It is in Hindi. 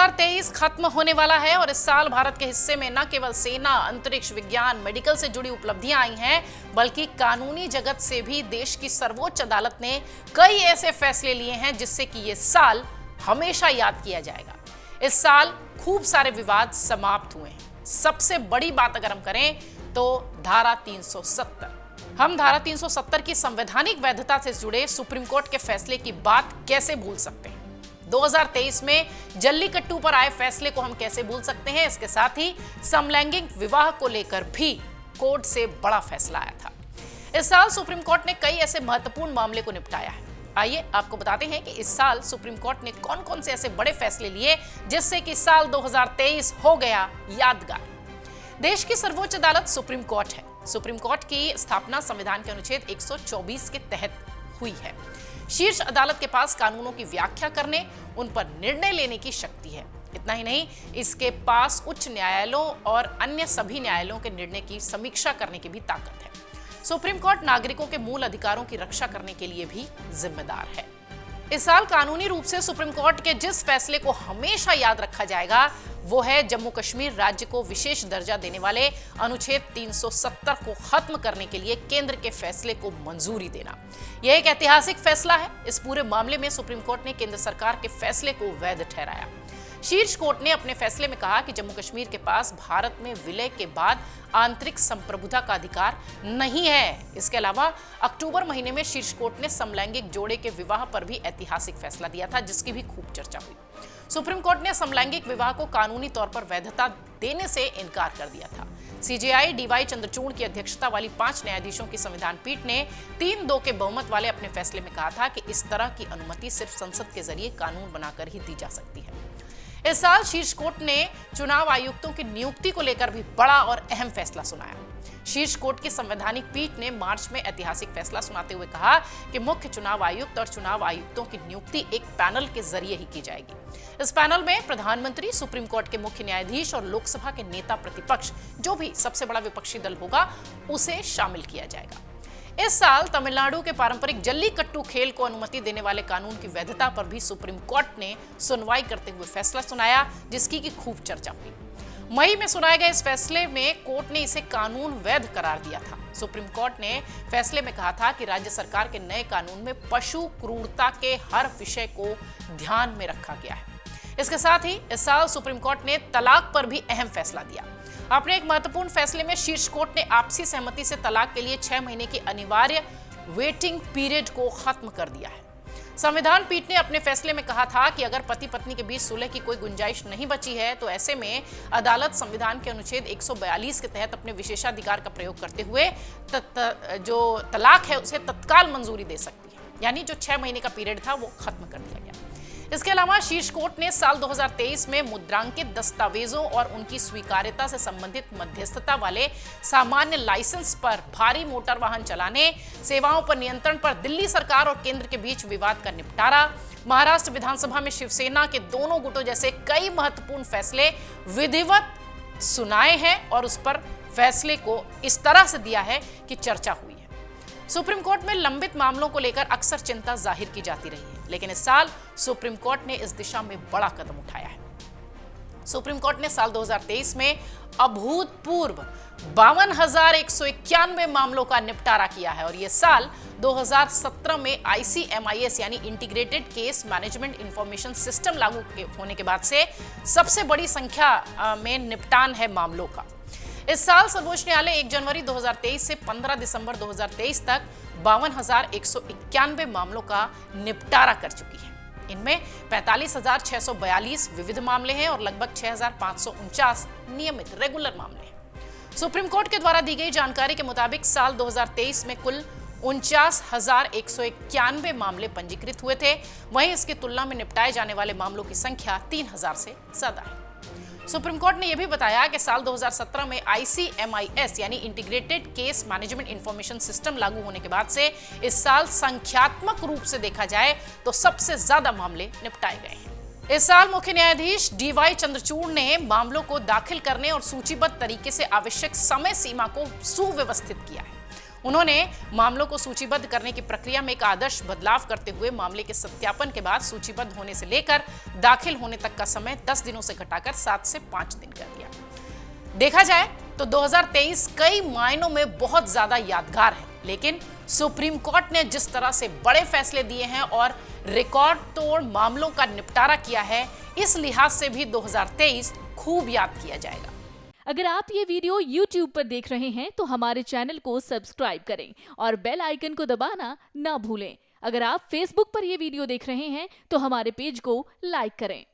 2023 खत्म होने वाला है और इस साल भारत के हिस्से में न केवल सेना, अंतरिक्ष विज्ञान, मेडिकल से जुड़ी उपलब्धियां आई हैं, बल्कि कानूनी जगत से भी देश की सर्वोच्च अदालत ने कई ऐसे फैसले लिए हैं जिससे कि ये साल हमेशा याद किया जाएगा। इस साल खूब सारे विवाद समाप्त हुए हैं। सबसे बड़ी बात अगर हम करें तो धारा 370। हम धारा 370 की संवैधानिक वैधता से जुड़े सुप्रीम कोर्ट के फैसले की बात कैसे भूल सकते हैं। 2023 में जल्लीकट्टू पर आए फैसले को हम कैसे भूल सकते हैं। इसके साथ ही समलैंगिक विवाह को लेकर भी कोर्ट से बड़ा फैसला आया था। इस साल सुप्रीम कोर्ट ने कई ऐसे महत्वपूर्ण मामले को निपटाया है। आइए आपको बताते हैं कि इस साल सुप्रीम कोर्ट ने कौन कौन से ऐसे बड़े फैसले लिए जिससे कि साल 2023 हो गया यादगार। देश की सर्वोच्च अदालत सुप्रीम कोर्ट है। सुप्रीम कोर्ट की स्थापना संविधान के अनुच्छेद 124 के तहत हुई है। शीर्ष अदालत के पास कानूनों की व्याख्या करने, उन पर निर्णय लेने की शक्ति है। इतना ही नहीं, इसके पास उच्च न्यायालयों और अन्य सभी न्यायालयों के निर्णय की समीक्षा करने की भी ताकत है। सुप्रीम कोर्ट नागरिकों के मूल अधिकारों की रक्षा करने के लिए भी जिम्मेदार है। इस साल कानूनी रूप से सुप्रीम कोर्ट के जिस फैसले को हमेशा याद रखा जाएगा वो है जम्मू कश्मीर राज्य को विशेष दर्जा देने वाले अनुच्छेद 370 को खत्म करने के लिए केंद्र के फैसले को मंजूरी देना। यह एक ऐतिहासिक फैसला है। इस पूरे मामले में सुप्रीम कोर्ट ने केंद्र सरकार के फैसले को वैध ठहराया। शीर्ष कोर्ट ने अपने फैसले में कहा कि जम्मू कश्मीर के पास भारत में विलय के बाद आंतरिक संप्रभुता का अधिकार नहीं है। इसके अलावा अक्टूबर महीने में शीर्ष कोर्ट ने समलैंगिक जोड़े के विवाह पर भी ऐतिहासिक फैसला दिया था, जिसकी भी खूब चर्चा हुई। सुप्रीम कोर्ट ने समलैंगिक विवाह को कानूनी तौर पर वैधता देने से इनकार कर दिया था। सीजेआई डीवाई चंद्रचूड़ की अध्यक्षता वाली 5 न्यायाधीशों की संविधान पीठ ने 3-2 के बहुमत वाले अपने फैसले में कहा था कि इस तरह की अनुमति सिर्फ संसद के जरिए कानून बनाकर ही दी जा सकती है। इस साल शीर्ष कोर्ट ने चुनाव आयुक्तों की नियुक्ति को लेकर भी बड़ा और अहम फैसला सुनाया। शीर्ष कोर्ट की संवैधानिक पीठ ने मार्च में ऐतिहासिक फैसला सुनाते हुए कहा कि मुख्य चुनाव आयुक्त और चुनाव आयुक्तों की नियुक्ति एक पैनल के जरिए ही की जाएगी। इस पैनल में प्रधानमंत्री, सुप्रीम कोर्ट के मुख्य न्यायाधीश और लोकसभा के नेता प्रतिपक्ष, जो भी सबसे बड़ा विपक्षी दल होगा, उसे शामिल किया जाएगा। इस साल तमिलनाडु के पारंपरिक जल्लीकट्टू खेल को अनुमति देने वाले कानून की वैधता पर भी सुप्रीम कोर्ट ने सुनवाई करते हुए फैसला सुनाया, जिसकी की खूब चर्चा हुई। मई में सुनाए गए इस फैसले में कोर्ट ने इसे कानून वैध करार दिया था। सुप्रीम कोर्ट ने फैसले में कहा था कि राज्य सरकार के नए कानून में पशु क्रूरता के हर विषय को ध्यान में रखा गया है। इसके साथ ही इस साल सुप्रीम कोर्ट ने तलाक पर भी अहम फैसला दिया। अपने एक महत्वपूर्ण फैसले में शीर्ष कोर्ट ने आपसी सहमति से तलाक के लिए 6 महीने की अनिवार्य वेटिंग पीरियड को खत्म कर दिया है। संविधान पीठ ने अपने फैसले में कहा था कि अगर पति पत्नी के बीच सुलह की कोई गुंजाइश नहीं बची है तो ऐसे में अदालत संविधान के अनुच्छेद 142 के तहत अपने विशेषाधिकार का प्रयोग करते हुए जो तलाक है उसे तत्काल मंजूरी दे सकती है। यानी जो 6 महीने का पीरियड था वो खत्म कर दिया गया। इसके अलावा शीर्ष कोर्ट ने साल 2023 में मुद्रांकित दस्तावेजों और उनकी स्वीकार्यता से संबंधित मध्यस्थता वाले सामान्य लाइसेंस पर भारी मोटर वाहन चलाने, सेवाओं पर नियंत्रण पर दिल्ली सरकार और केंद्र के बीच विवाद का निपटारा, महाराष्ट्र विधानसभा में शिवसेना के दोनों गुटों जैसे कई महत्वपूर्ण फैसले विधिवत सुनाए हैं और उस पर फैसले को इस तरह से दिया है कि चर्चा हुई है। सुप्रीम कोर्ट में लंबित मामलों को लेकर अक्सर चिंता जाहिर की जाती रही है, लेकिन इस साल सुप्रीम कोर्ट ने इस दिशा में बड़ा कदम उठाया है। सुप्रीम कोर्ट ने साल 2023 में अभूतपूर्व 52,191 मामलों का निपटारा किया है और यह साल 2017 में ICMIS यानी integrated case management information system लागू होने के बाद से सबसे बड़ी संख्या में निपटान है मामलों का। इस साल सर्वोच्च न्यायालय 1 जनवरी 2023 से 15 दिसंबर 2023 तक 52,191 मामलों का निपटारा कर चुकी है। इनमें 45,642 विविध मामले हैं और लगभग 6,549 नियमित रेगुलर मामले हैं। सुप्रीम कोर्ट के द्वारा दी गई जानकारी के मुताबिक साल 2023 में कुल 49,191 मामले पंजीकृत हुए थे। वहीं इसकी तुलना में निपटाए जाने वाले मामलों की संख्या 3,000 से ज्यादा है। सुप्रीम कोर्ट ने यह भी बताया कि साल 2017 में ICMIS यानी integrated case management information system लागू होने के बाद से इस साल संख्यात्मक रूप से देखा जाए तो सबसे ज्यादा मामले निपटाए गए हैं। इस साल मुख्य न्यायाधीश डीवाई चंद्रचूड़ ने मामलों को दाखिल करने और सूचीबद्ध तरीके से आवश्यक समय सीमा को सुव्यवस्थित किया है। उन्होंने मामलों को सूचीबद्ध करने की प्रक्रिया में एक आदर्श बदलाव करते हुए मामले के सत्यापन के बाद सूचीबद्ध होने से लेकर दाखिल होने तक का समय 10 दिनों से घटाकर 7 से 5 दिन कर दिया। देखा जाए तो 2023 कई मायनों में बहुत ज्यादा यादगार है, लेकिन सुप्रीम कोर्ट ने जिस तरह से बड़े फैसले दिए हैं और रिकॉर्ड तोड़ मामलों का निपटारा किया है, इस लिहाज से भी 2023 खूब याद किया जाएगा। अगर आप ये वीडियो YouTube पर देख रहे हैं तो हमारे चैनल को सब्सक्राइब करें और बेल आइकन को दबाना ना भूलें। अगर आप Facebook पर ये वीडियो देख रहे हैं तो हमारे पेज को लाइक करें।